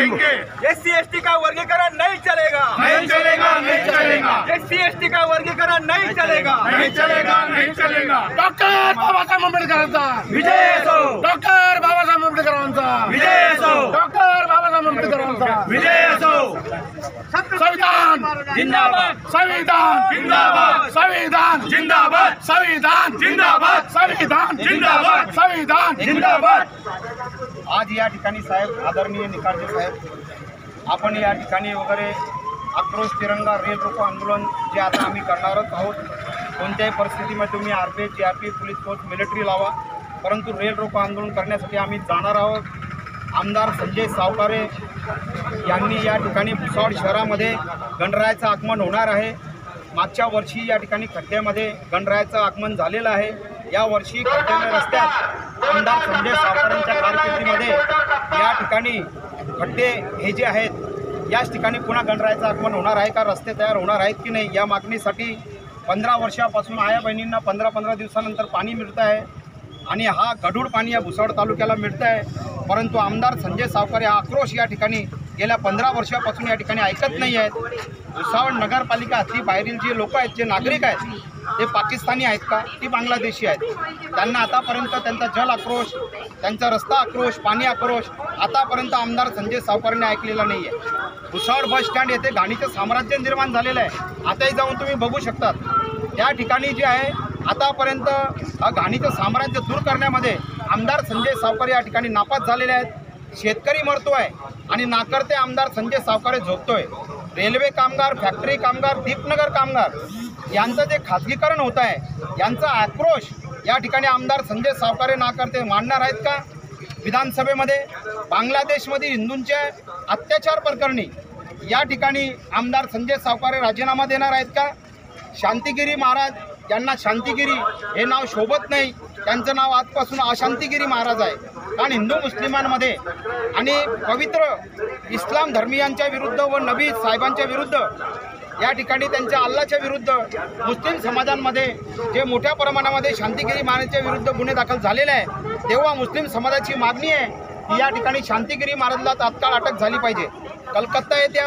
देंगे। SC/ST का वर्गीकरण नहीं चलेगा, नहीं चलेगा, नहीं चलेगा, SC/ST का वर्गीकरण नहीं चलेगा, नहीं चलेगा, नहीं चलेगा। डॉक्टर बाबासाहेब आंबेडकरांचा विजय असो, डॉक्टर बाबासाहेब आंबेडकरांचा विजय असो, डॉक्टर बाबासाहेब आंबेडकरांचा विजय असो। संविधान जिंदाबाद, संविधान जिंदाबाद, संविधान जिंदाबाद, संविधान जिंदाबाद, संविधान जिंदाबाद, संविधान जिंदाबाद। आज या ठिकाणी साहेब, आदरणीय निकाळजे साहेब, आपण या ठिकाणी वगैरे आक्रोश तिरंगा रेल रोको आंदोलन जे आता आम्ही करणारच आहोत। कोणत्याही परिस्थितीमध्ये तुम्ही RPF, GRP, police force, military लावा, परंतु रेल रोको आंदोलन करण्यासाठी आम्ही जाणार आहोत। आमदार संजय सावकारे यांनी या ठिकाणी भुसावळ शहरामध्ये गणरायाचं आगमन होणार आहे। मागच्या वर्षी या ठिकाणी खड्ड्यामध्ये गणरायाचं आगमन झालेलं आहे। या वर्षी खड्ड्याच्या रस्त्यात आमदार संजय सावकारेंच्या कारकिर्दीमध्ये या ठिकाणी खड्डे हे जे आहेत याच ठिकाणी पुन्हा गणरायाचं आगमन होणार आहे का, रस्ते तयार होणार आहेत की नाही, या मागणीसाठी 15 वर्षापासून आया बहिणींना 15-15 दिवसानंतर पाणी मिळतं आहे आणि हा गढूळ पाणी या भुसावळ तालुक्याला मिळतं आहे। परंतु आमदार संजय सावकारे हा आक्रोश या ठिकाणी गेल्या 15 वर्षापासून या ठिकाणी ऐकत नाही आहेत। भुसावळ नगरपालिका ती बाहेरील जे लोक आहेत, जे नागरिक आहेत, ते पाकिस्तानी आहेत का, ती बांगलादेशी आहेत? त्यांना आतापर्यंत त्यांचा जल आक्रोश, त्यांचा रस्ता आक्रोश, पाणी आक्रोश आतापर्यंत आमदार संजय सावकारेंनी ऐकलेला नाही आहे। भुसावळ बस स्टँड येथे घाणीचं साम्राज्य निर्माण झालेलं आहे। आताही जाऊन तुम्ही बघू शकतात, त्या ठिकाणी जे आहे आतापर्यंत हा घाणीचं साम्राज्य दूर करण्यामध्ये आमदार संजय सावकारे या ठिकाणी नापास झालेले आहेत। शेतकरी मरतोय आणि नाकर्ते आमदार संजय सावकारे झोपतोय। रेल्वे कामगार, फॅक्टरी कामगार, दीपनगर कामगार यांचं जे खाजगीकरण होत आहे, यांचा आक्रोश या ठिकाणी आमदार संजय सावकारे नाकर्ते मांडणार आहेत का विधानसभेमध्ये? बांगलादेशमध्ये हिंदूंच्या अत्याचार प्रकरणी या ठिकाणी आमदार संजय सावकारे राजीनामा देणार आहेत का? शांतिगिरी महाराज यांना शांतिगिरी हे नाव शोभत नाही, त्यांचं नाव आजपासून अशांतिगिरी महाराज आहे। कारण हिंदू मुस्लिमांमध्ये आणि पवित्र इस्लाम धर्मीयांच्या विरुद्ध व नबी साहेबांच्या विरुद्ध या ठिकाणी त्यांच्या अल्लाच्या विरुद्ध मुस्लिम समाजांमध्ये जे मोठ्या प्रमाणामध्ये शांतिगिरी महाराजांच्या विरुद्ध गुन्हे दाखल झालेले आहे, तेव्हा मुस्लिम समाजाची मागणी आहे की या ठिकाणी शांतिगिरी महाराजला तात्काळ अटक झाली पाहिजे। कलकत्ता येथे